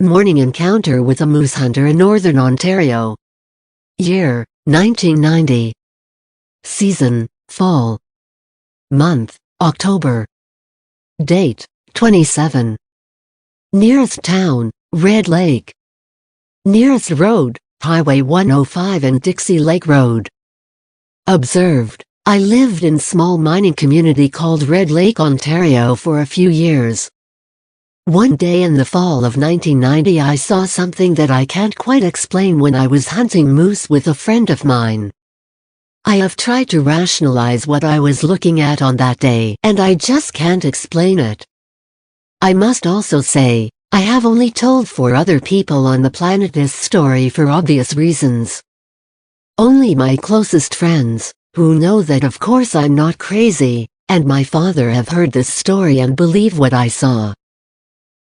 Morning encounter with a moose hunter in northern Ontario. Year, 1990. Season, fall. Month, October. Date, 27. Nearest town, Red Lake. Nearest road, Highway 105 and Dixie Lake Road. Observed, I lived in small mining community called Red Lake, Ontario for a few years. One day in the fall of 1990 I saw something that I can't quite explain when I was hunting moose with a friend of mine. I have tried to rationalize what I was looking at on that day, and I just can't explain it. I must also say, I have only told 4 other people on the planet this story for obvious reasons. Only my closest friends, who know that of course I'm not crazy, and my father have heard this story and believe what I saw.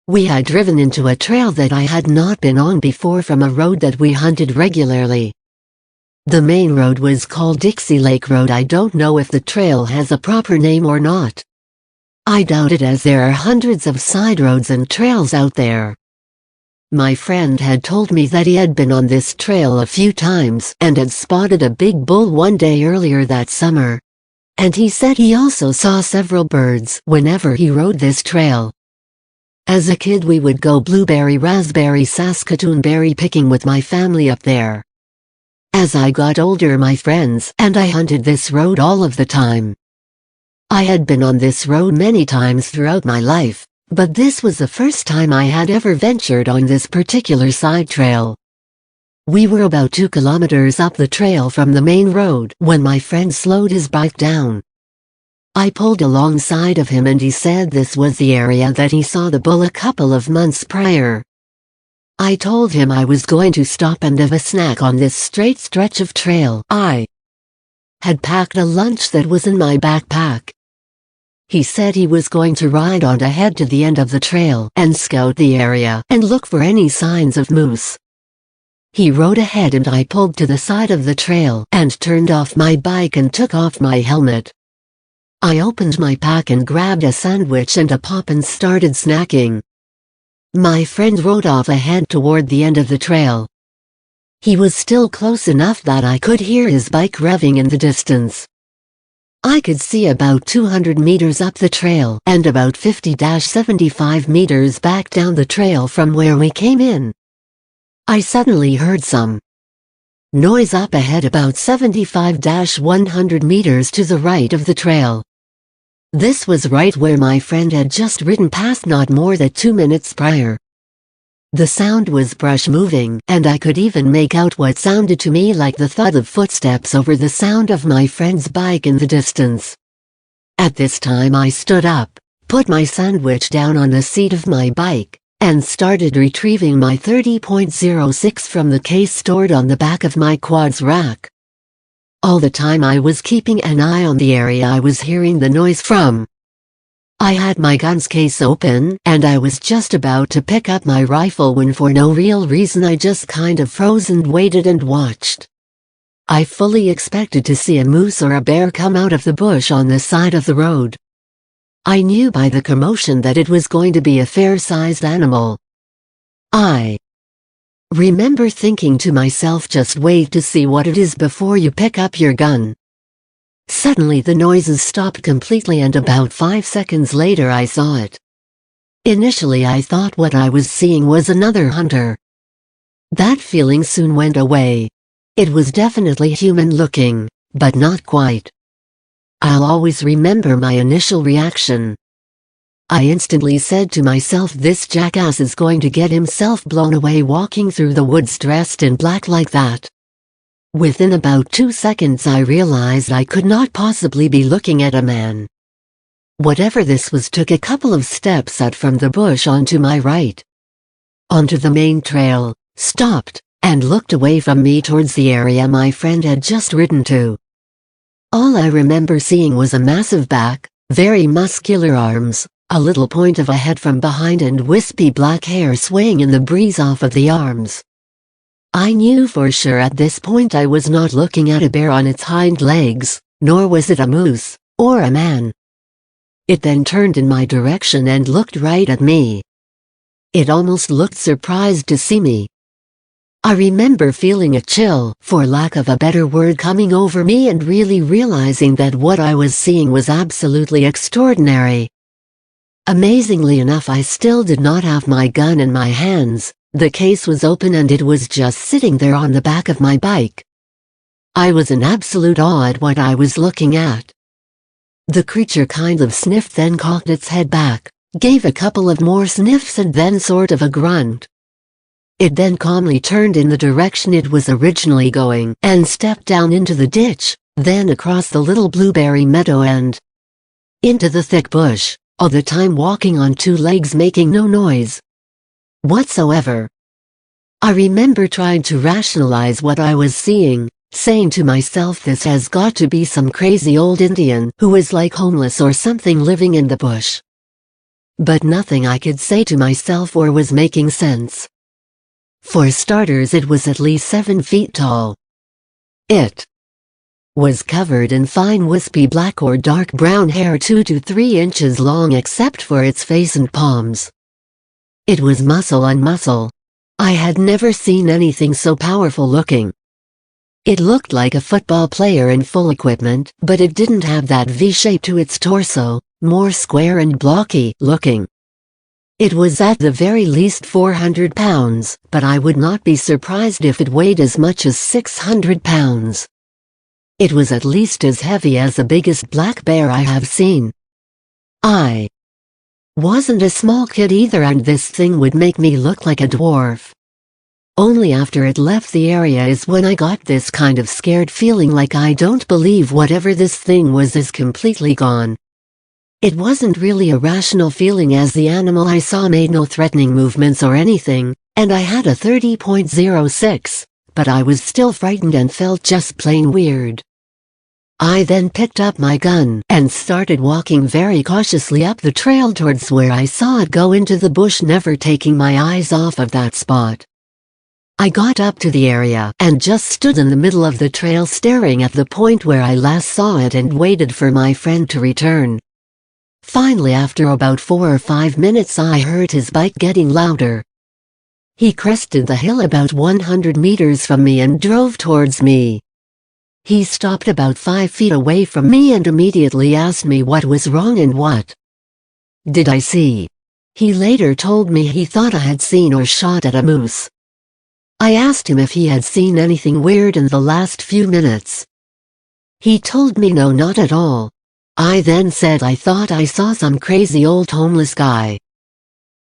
We had driven into a trail that I had not been on before from a road that we hunted regularly. The main road was called Dixie Lake Road. I don't know if the trail has a proper name or not. I doubt it, as there are hundreds of side roads and trails out there. My friend had told me that he had been on this trail a few times and had spotted a big bull one day earlier that summer. And he said he also saw several birds whenever he rode this trail. As a kid we would go blueberry, raspberry, Saskatoon berry picking with my family up there. As I got older, my friends and I hunted this road all of the time. I had been on this road many times throughout my life, but this was the first time I had ever ventured on this particular side trail. We were about 2 kilometers up the trail from the main road when my friend slowed his bike down. I pulled alongside of him and he said this was the area that he saw the bull a couple of months prior. I told him I was going to stop and have a snack on this straight stretch of trail. I had packed a lunch that was in my backpack. He said he was going to ride on ahead to the end of the trail and scout the area and look for any signs of moose. He rode ahead and I pulled to the side of the trail and turned off my bike and took off my helmet. I opened my pack and grabbed a sandwich and a pop and started snacking. My friend rode off ahead toward the end of the trail. He was still close enough that I could hear his bike revving in the distance. I could see about 200 meters up the trail and about 50-75 meters back down the trail from where we came in. I suddenly heard some noise up ahead about 75-100 meters to the right of the trail. This was right where my friend had just ridden past not more than 2 minutes prior. The sound was brush moving, and I could even make out what sounded to me like the thud of footsteps over the sound of my friend's bike in the distance. At this time I stood up, put my sandwich down on the seat of my bike, and started retrieving my 30.06 from the case stored on the back of my quad's rack. All the time I was keeping an eye on the area I was hearing the noise from. I had my gun's case open, and I was just about to pick up my rifle when for no real reason I just kind of froze and waited and watched. I fully expected to see a moose or a bear come out of the bush on the side of the road. I knew by the commotion that it was going to be a fair-sized animal. I remember thinking to myself, just wait to see what it is before you pick up your gun. Suddenly the noises stopped completely and about 5 seconds later I saw it. Initially I thought what I was seeing was another hunter. That feeling soon went away. It was definitely human looking, but not quite. I'll always remember my initial reaction. I instantly said to myself, this jackass is going to get himself blown away walking through the woods dressed in black like that. Within about 2 seconds I realized I could not possibly be looking at a man. Whatever this was took a couple of steps out from the bush onto my right, onto the main trail, stopped, and looked away from me towards the area my friend had just ridden to. All I remember seeing was a massive back, very muscular arms, a little point of a head from behind and wispy black hair swaying in the breeze off of the arms. I knew for sure at this point I was not looking at a bear on its hind legs, nor was it a moose, or a man. It then turned in my direction and looked right at me. It almost looked surprised to see me. I remember feeling a chill, for lack of a better word, coming over me and really realizing that what I was seeing was absolutely extraordinary. Amazingly enough, I still did not have my gun in my hands. The case was open and it was just sitting there on the back of my bike. I was in absolute awe at what I was looking at. The creature kind of sniffed, then cocked its head back, gave a couple of more sniffs and then sort of a grunt. It then calmly turned in the direction it was originally going and stepped down into the ditch, then across the little blueberry meadow and into the thick bush, all the time walking on two legs, making no noise whatsoever. I remember trying to rationalize what I was seeing, saying to myself, this has got to be some crazy old Indian who is like homeless or something living in the bush. But nothing I could say to myself or was making sense. For starters, it was at least 7 feet tall. It was covered in fine wispy black or dark brown hair 2 to 3 inches long except for its face and palms. It was muscle on muscle. I had never seen anything so powerful looking. It looked like a football player in full equipment, but it didn't have that V shape to its torso, more square and blocky looking. It was at the very least 400 pounds, but I would not be surprised if it weighed as much as 600 pounds. It was at least as heavy as the biggest black bear I have seen. I wasn't a small kid either, and this thing would make me look like a dwarf. Only after it left the area is when I got this kind of scared feeling, like I don't believe whatever this thing was is completely gone. It wasn't really a rational feeling, as the animal I saw made no threatening movements or anything, and I had a 30.06, but I was still frightened and felt just plain weird. I then picked up my gun and started walking very cautiously up the trail towards where I saw it go into the bush, never taking my eyes off of that spot. I got up to the area and just stood in the middle of the trail staring at the point where I last saw it and waited for my friend to return. Finally, after about 4 or 5 minutes, I heard his bike getting louder. He crested the hill about 100 meters from me and drove towards me. He stopped about 5 feet away from me and immediately asked me what was wrong and what did I see. He later told me he thought I had seen or shot at a moose. I asked him if he had seen anything weird in the last few minutes. He told me no, not at all. I then said I thought I saw some crazy old homeless guy.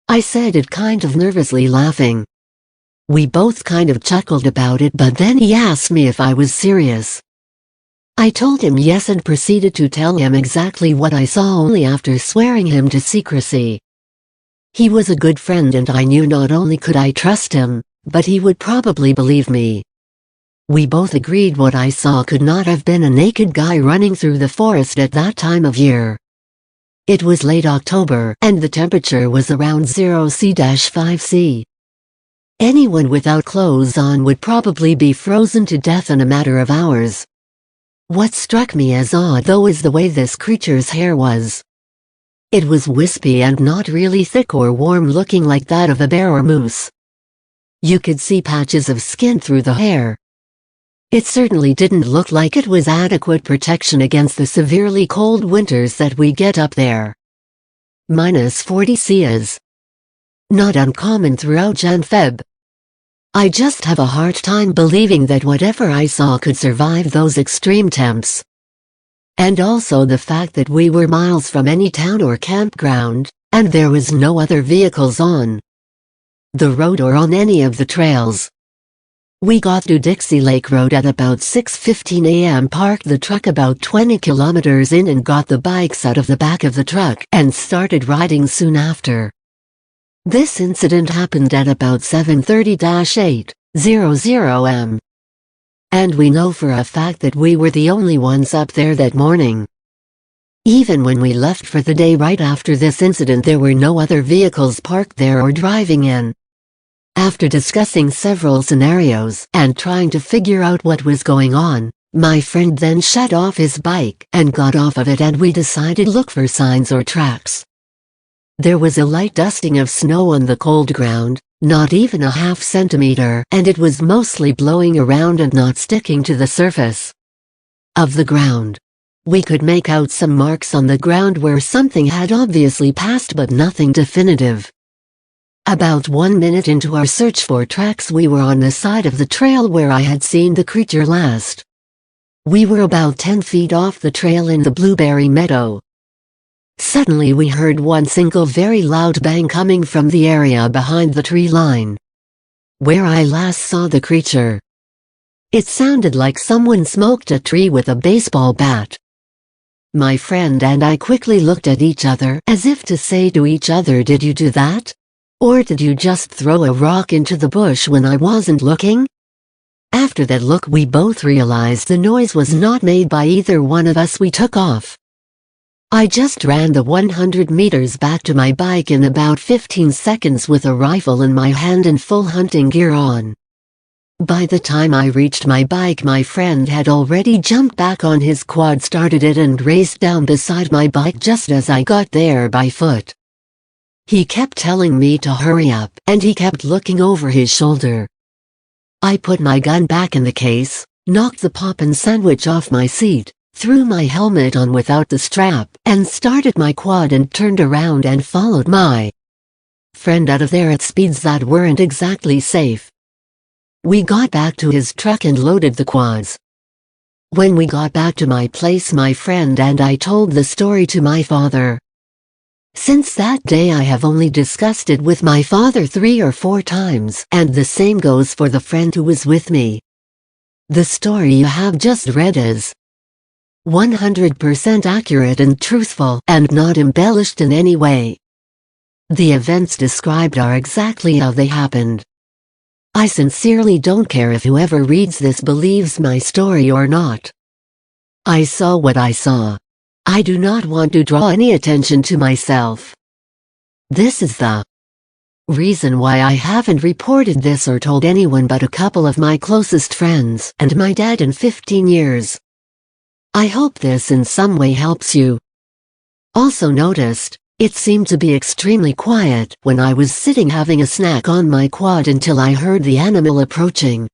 I said it kind of nervously, laughing. We both kind of chuckled about it, but then he asked me if I was serious. I told him yes and proceeded to tell him exactly what I saw, only after swearing him to secrecy. He was a good friend and I knew not only could I trust him, but he would probably believe me. We both agreed what I saw could not have been a naked guy running through the forest at that time of year. It was late October and the temperature was around 0°C-5°C. Anyone without clothes on would probably be frozen to death in a matter of hours. What struck me as odd though is the way this creature's hair was. It was wispy and not really thick or warm, looking like that of a bear or moose. You could see patches of skin through the hair. It certainly didn't look like it was adequate protection against the severely cold winters that we get up there. -40°C is not uncommon throughout Jan-Feb. I just have a hard time believing that whatever I saw could survive those extreme temps. And also the fact that we were miles from any town or campground, and there was no other vehicles on the road or on any of the trails. We got to Dixie Lake Road at about 6:15 a.m., parked the truck about 20 kilometers in and got the bikes out of the back of the truck and started riding soon after. This incident happened at about 7:30-8:00 am. And we know for a fact that we were the only ones up there that morning. Even when we left for the day right after this incident, there were no other vehicles parked there or driving in. After discussing several scenarios and trying to figure out what was going on, my friend then shut off his bike and got off of it, and we decided to look for signs or tracks. There was a light dusting of snow on the cold ground, not even a half centimeter, and it was mostly blowing around and not sticking to the surface of the ground. We could make out some marks on the ground where something had obviously passed, but nothing definitive. About 1 minute into our search for tracks, we were on the side of the trail where I had seen the creature last. We were about 10 feet off the trail in the blueberry meadow. Suddenly we heard one single very loud bang coming from the area behind the tree line, where I last saw the creature. It sounded like someone smoked a tree with a baseball bat. My friend and I quickly looked at each other, as if to say to each other, "Did you do that? Or did you just throw a rock into the bush when I wasn't looking?" After that look, we both realized the noise was not made by either one of us. We took off. I just ran the 100 meters back to my bike in about 15 seconds with a rifle in my hand and full hunting gear on. By the time I reached my bike, my friend had already jumped back on his quad, started it, and raced down beside my bike just as I got there by foot. He kept telling me to hurry up, and he kept looking over his shoulder. I put my gun back in the case, knocked the pop-in sandwich off my seat, threw my helmet on without the strap, and started my quad and turned around and followed my friend out of there at speeds that weren't exactly safe. We got back to his truck and loaded the quads. When we got back to my place, my friend and I told the story to my father. Since that day I have only discussed it with my father 3 or 4 times, and the same goes for the friend who was with me. The story you have just read is 100% accurate and truthful, and not embellished in any way. The events described are exactly how they happened. I sincerely don't care if whoever reads this believes my story or not. I saw what I saw. I do not want to draw any attention to myself. This is the reason why I haven't reported this or told anyone but a couple of my closest friends and my dad in 15 years. I hope this in some way helps you. Also noticed, it seemed to be extremely quiet when I was sitting having a snack on my quad until I heard the animal approaching.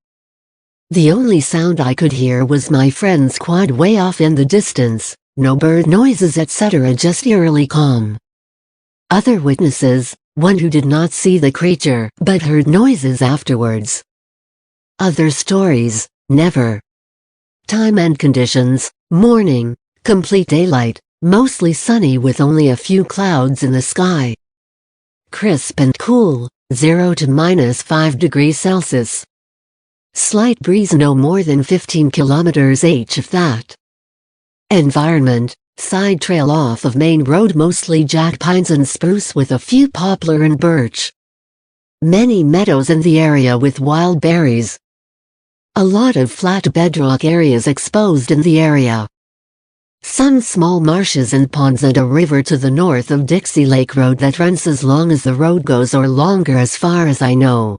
The only sound I could hear was my friend's quad way off in the distance, no bird noises etc., just eerily calm. Other witnesses, one who did not see the creature but heard noises afterwards. Other stories, never. Time and conditions: morning, complete daylight, mostly sunny with only a few clouds in the sky. Crisp and cool, 0 to -5 degrees Celsius. Slight breeze no more than 15 km/h if that. Environment: side trail off of main road, mostly jack pines and spruce with a few poplar and birch. Many meadows in the area with wild berries. A lot of flat bedrock areas exposed in the area. Some small marshes and ponds and a river to the north of Dixie Lake Road that runs as long as the road goes or longer as far as I know.